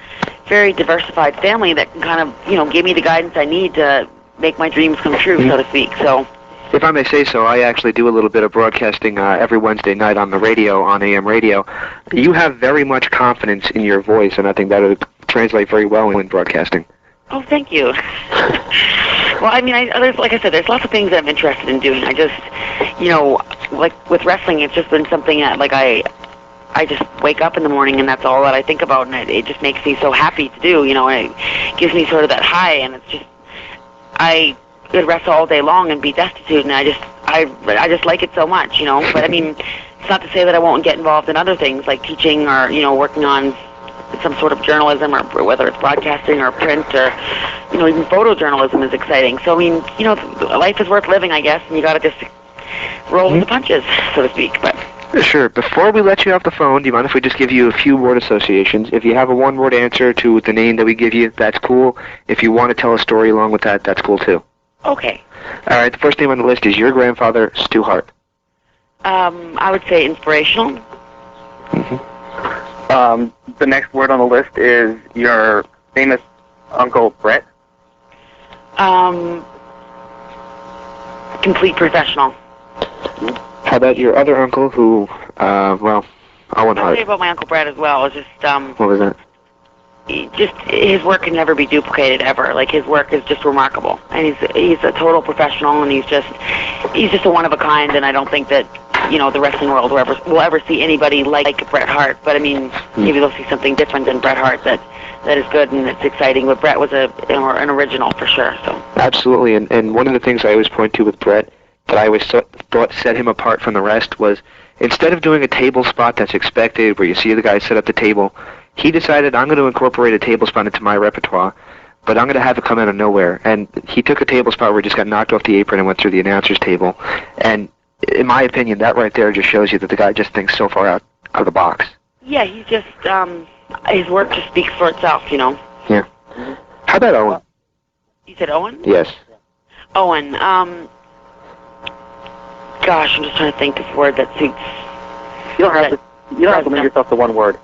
very diversified family that can kind of, give me the guidance I need to make my dreams come true, so to speak. So, if I may say so, I actually do a little bit of broadcasting every Wednesday night on the radio, on AM radio. You have very much confidence in your voice, and I think that would translate very well in broadcasting. Oh, thank you. Well, I mean, there's, like I said, there's lots of things that I'm interested in doing. I just, like with wrestling, it's just been something that, like, I just wake up in the morning and that's all that I think about, and it just makes me so happy to do, and it gives me sort of that high, and it's just, I could wrestle all day long and be destitute, and I just like it so much, but I mean, it's not to say that I won't get involved in other things, like teaching or, working on some sort of journalism, or whether it's broadcasting or print, or, even photojournalism is exciting. So, I mean, life is worth living, I guess, and you gotta just roll with the punches, so to speak, but... Sure. Before we let you off the phone, do you mind if we just give you a few word associations? If you have a one-word answer to the name that we give you, that's cool. If you want to tell a story along with that, that's cool, too. Okay. All right, the first name on the list is your grandfather, Stu Hart. I would say inspirational. The next word on the list is your famous Uncle Brett. Complete professional. How about your other uncle who, Owen Hart? I'll say about my Uncle Brett as well. It's just, what was that? His work can never be duplicated ever. Like, his work is just remarkable, and he's a total professional, and he's just a one of a kind. And I don't think that the wrestling world will ever see anybody like Bret Hart. But I mean, maybe they'll see something different than Bret Hart that is good and it's exciting. But Bret was an original for sure. So absolutely, and one of the things I always point to with Bret that I always thought set him apart from the rest was, instead of doing a table spot that's expected, where you see the guy set up the table, he decided, I'm going to incorporate a table spot into my repertoire, but I'm going to have it come out of nowhere. And he took a table spot where he just got knocked off the apron and went through the announcer's table. And in my opinion, that right there just shows you that the guy just thinks so far out of the box. Yeah, he's just, his work just speaks for itself, Yeah. How about Owen? You said Owen? Yes. Owen, gosh, I'm just trying to think of a word that suits. You don't have to limit yourself to one word.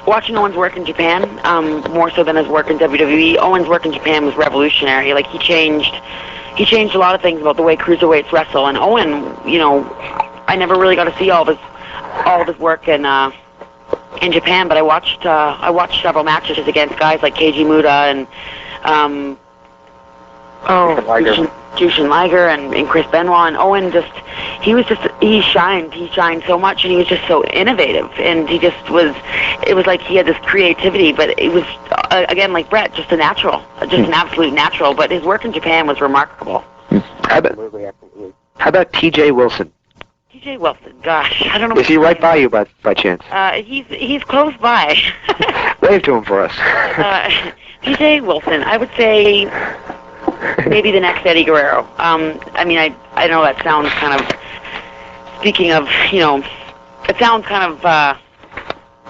Watching Owen's work in Japan, more so than his work in WWE, Owen's work in Japan was revolutionary. Like, he changed a lot of things about the way cruiserweights wrestle. And Owen, I never really got to see all of his work in Japan, but I watched several matches against guys like Keiji Muda and Jushin Liger and Chris Benoit, and Owen he shined so much, and he was just so innovative, and it was like he had this creativity, but it was, again, like Bret, just an absolute natural, but his work in Japan was remarkable. Absolutely. How about T.J. Wilson? T.J. Wilson, gosh, I don't know. Is he right by you by chance? He's close by. Wave to him for us. T.J. Wilson, I would say maybe the next Eddie Guerrero. I mean, I know that sounds kind of, speaking of, it sounds kind of, I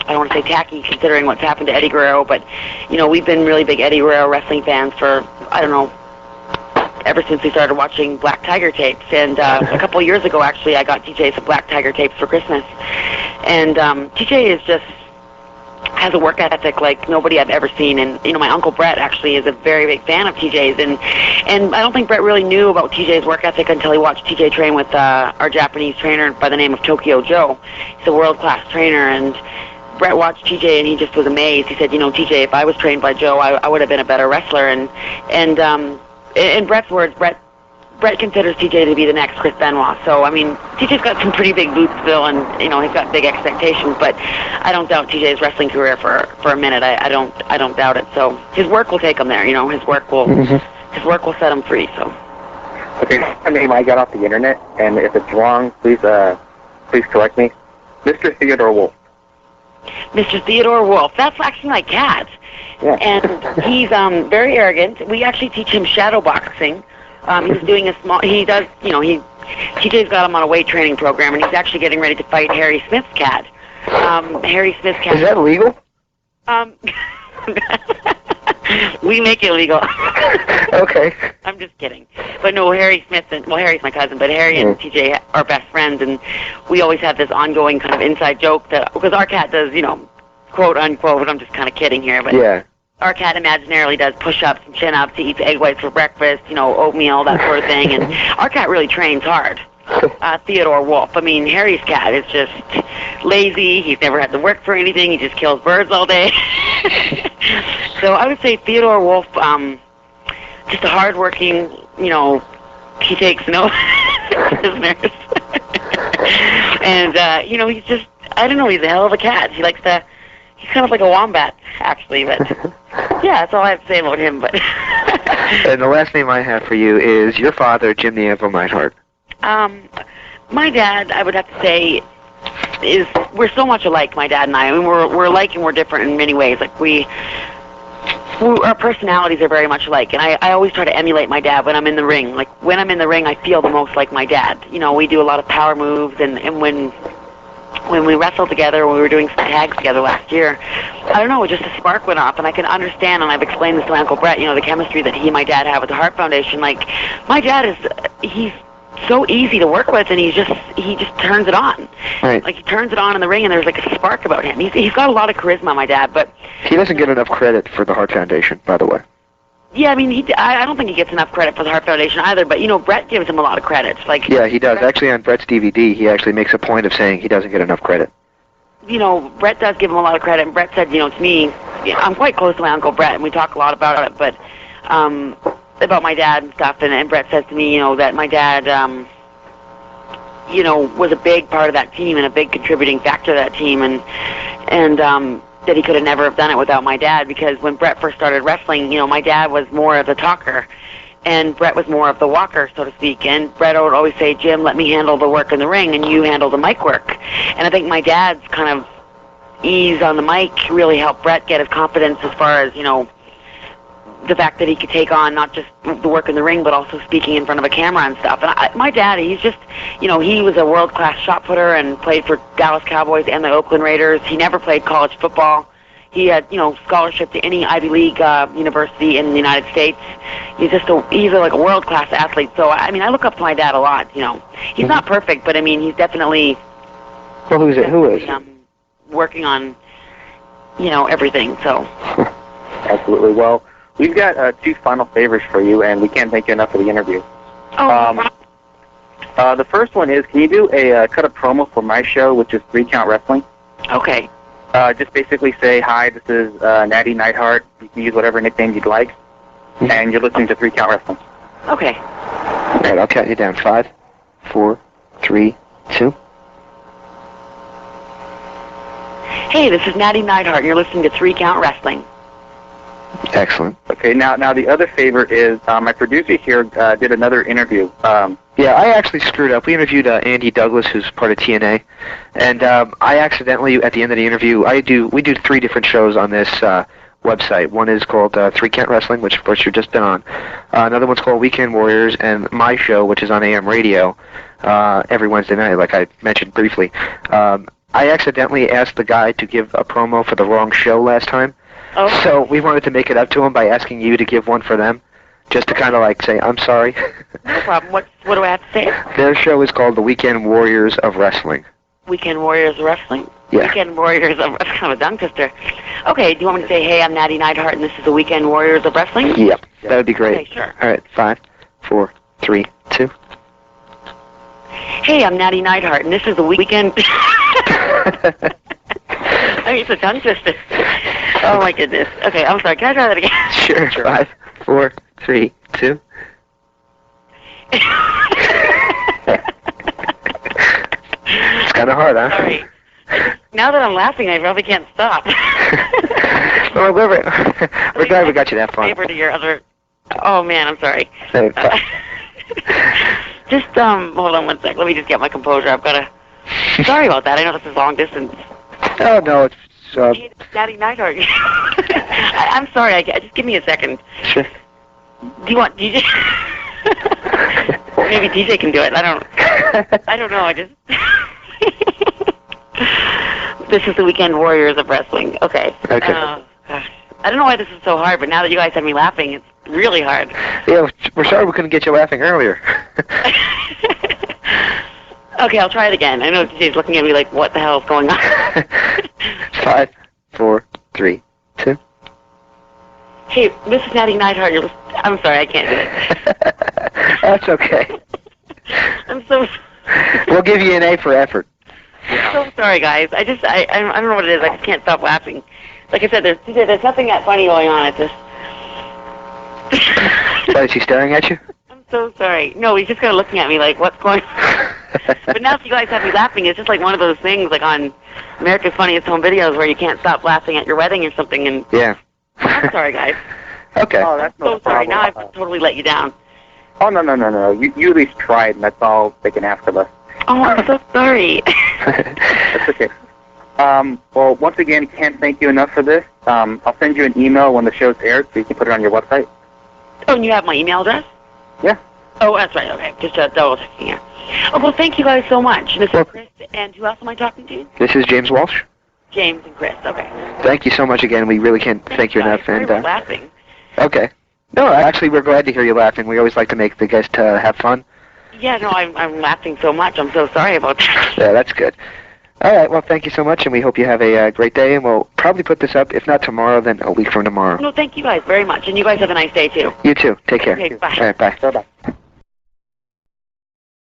don't want to say tacky considering what's happened to Eddie Guerrero, but, we've been really big Eddie Guerrero wrestling fans for, I don't know, ever since we started watching Black Tiger tapes. And a couple of years ago, actually, I got TJ some Black Tiger tapes for Christmas. And TJ has a work ethic like nobody I've ever seen. And, my Uncle Brett actually is a very big fan of TJ's. And I don't think Brett really knew about TJ's work ethic until he watched TJ train with our Japanese trainer by the name of Tokyo Joe. He's a world-class trainer, and Brett watched TJ and he just was amazed. He said, TJ, if I was trained by Joe, I would have been a better wrestler. And in Brett's words, Brett considers TJ to be the next Chris Benoit. So, I mean, TJ's got some pretty big boots still, and, he's got big expectations, but I don't doubt TJ's wrestling career for a minute. I don't doubt it. So his work will take him there, his work will set him free, so. Okay, a name I got off the internet, and if it's wrong, please correct me. Mr. Theodore Wolf. Mr. Theodore Wolf. That's actually my cat. Yeah. And he's very arrogant. We actually teach him shadow boxing. He's doing TJ's got him on a weight training program, and he's actually getting ready to fight Harry Smith's cat. Harry Smith's cat. Is that legal? We make it legal. Okay. I'm just kidding. But no, Harry's my cousin, but Harry and TJ are best friends, and we always have this ongoing kind of inside joke that, because our cat does, quote unquote, I'm just kind of kidding here, but yeah. Our cat imaginarily does push-ups and chin-ups. He eats egg whites for breakfast, oatmeal, that sort of thing, and our cat really trains hard. Theodore Wolf. I mean, Harry's cat is just lazy. He's never had to work for anything. He just kills birds all day. So I would say Theodore Wolf, just a hardworking, he takes no prisoners. And, he's just, I don't know, he's a hell of a cat. He's kind of like a wombat, actually, but yeah, that's all I have to say about him. But And the last name I have for you is your father, Jim the Anvil Neidhart. My dad, I would have to say, we're so much alike, my dad and I. I mean, we're alike and we're different in many ways. Like our personalities are very much alike, and I always try to emulate my dad when I'm in the ring. Like, when I'm in the ring, I feel the most like my dad. We do a lot of power moves, and when we wrestled together, when we were doing some tags together last year, I don't know, just a spark went off, and I can understand, and I've explained this to my Uncle Brett, the chemistry that he and my dad have with the Heart Foundation. Like, my dad he's so easy to work with, and he just turns it on. Right. Like, he turns it on in the ring, and there's like a spark about him. He's got a lot of charisma, my dad, but he doesn't get enough credit for the Heart Foundation, by the way. Yeah, I mean, I don't think he gets enough credit for the Heart Foundation either, but, Brett gives him a lot of credit. Like, yeah, he does. Actually, on Brett's DVD, he actually makes a point of saying he doesn't get enough credit. Brett does give him a lot of credit, and Brett said, to me, I'm quite close to my Uncle Brett, and we talk a lot about it, but, about my dad and stuff, and Brett says to me, that my dad, was a big part of that team and a big contributing factor to that team, and that he could have never have done it without my dad, because when Brett first started wrestling, my dad was more of the talker, and Brett was more of the walker, so to speak, and Brett would always say, Jim, let me handle the work in the ring, and you handle the mic work. And I think my dad's kind of ease on the mic really helped Brett get his confidence as far as, the fact that he could take on not just the work in the ring, but also speaking in front of a camera and stuff. And my dad, he's just, he was a world-class shot putter and played for Dallas Cowboys and the Oakland Raiders. He never played college football. He had, scholarship to any Ivy League university in the United States. He's like a world-class athlete. So, I mean, I look up to my dad a lot, He's not perfect, but, I mean, he's definitely... Well, who is? Working on, everything, so... Absolutely. Well, we've got 2 final favors for you, and we can't thank you enough for the interview. The first one is, can you do a cut a promo for my show, which is 3 Count Wrestling? Okay. Just basically say, hi, this is Nattie Neidhart. You can use whatever nickname you'd like, and you're listening to 3 Count Wrestling. Okay. All right, I'll count you down. 5, 4, 3, 2. Hey, this is Nattie Neidhart, and you're listening to 3 Count Wrestling. Excellent. Okay, now the other favor is my producer here did another interview. Yeah, I actually screwed up. We interviewed Andy Douglas, who's part of TNA, and I accidentally, at the end of the interview, we do 3 different shows on this website. One is called 3 Count Wrestling, which of course you've just been on. Another one's called Weekend Warriors, and my show, which is on AM radio every Wednesday night, like I mentioned briefly. I accidentally asked the guy to give a promo for the wrong show last time. Oh. So we wanted to make it up to him by asking you to give one for them, just to kind of like say, I'm sorry. No problem. What do I have to say? Their show is called the Weekend Warriors of Wrestling. Weekend Warriors of Wrestling? Yeah. Weekend Warriors of... That's kind of a tongue twister. Okay, do you want me to say, hey, I'm Nattie Neidhart, and this is the Weekend Warriors of Wrestling? Yep, that would be great. Okay, sure. All right, 5, 4, 3, 2. Hey, I'm Nattie Neidhart, and this is the Weekend... I mean, it's a tongue twister. Oh, my goodness. Okay, I'm sorry. Can I try that again? Sure. 5, 4, 3, 2. It's kind of hard, huh? Sorry. Now that I'm laughing, I probably can't stop. Well, we're glad we got you that far. Favor to your other... Oh, man, I'm sorry. Hey, just, hold on 1 sec. Let me just get my composure. I've got to... Sorry about that. I know this is long distance. Oh, no, it's... Hey, Nattie Neidhart. I'm sorry. Just give me a second. Sure. Do you want DJ? Maybe DJ can do it. I don't know. I just... This is the Weekend Warriors of Wrestling. Okay. Okay. Gosh. I don't know why this is so hard, but now that you guys have me laughing, it's really hard. Yeah, we're sorry we couldn't get you laughing earlier. Okay, I'll try it again. I know DJ's looking at me like, what the hell is going on? 5, 4, 3, 2. Hey, this is Nattie Neidhart. I'm sorry, I can't do it. That's okay. I'm so... We'll give you an A for effort. I'm so sorry, guys. I don't know what it is. I just can't stop laughing. Like I said, there's nothing that funny going on. It's just... What, is he staring at you? I'm so sorry. No, he's just kind of looking at me like, what's going on? But now if you guys have me laughing, it's just like one of those things like on America's Funniest Home Videos where you can't stop laughing at your wedding or something. And yeah. I'm sorry, guys. Okay. Oh, that's no So sorry. problem. Now I've totally let you down. Oh, no. You at least tried, and that's all they can ask of us. Oh, I'm so sorry. That's okay. Well, once again, can't thank you enough for this. I'll send you an email when the show's aired so you can put it on your website. Oh, and you have my email address? Yeah. Oh, that's right. Okay. Just double checking here. Oh, well, thank you guys so much. This is Chris, and who else am I talking to? This is James Walsh. James and Chris. Okay. Thank you so much again. We really can't thank you enough. Sorry for laughing. Okay. No, actually, we're glad to hear you laughing. We always like to make the guests have fun. Yeah, no, I'm laughing so much. I'm so sorry about that. Yeah, that's good. All right, well, thank you so much, and we hope you have a great day, and we'll probably put this up, if not tomorrow, then a week from tomorrow. No, thank you guys very much, and you guys have a nice day, too. You too. Take care. Okay, bye. All right, bye. Bye-bye.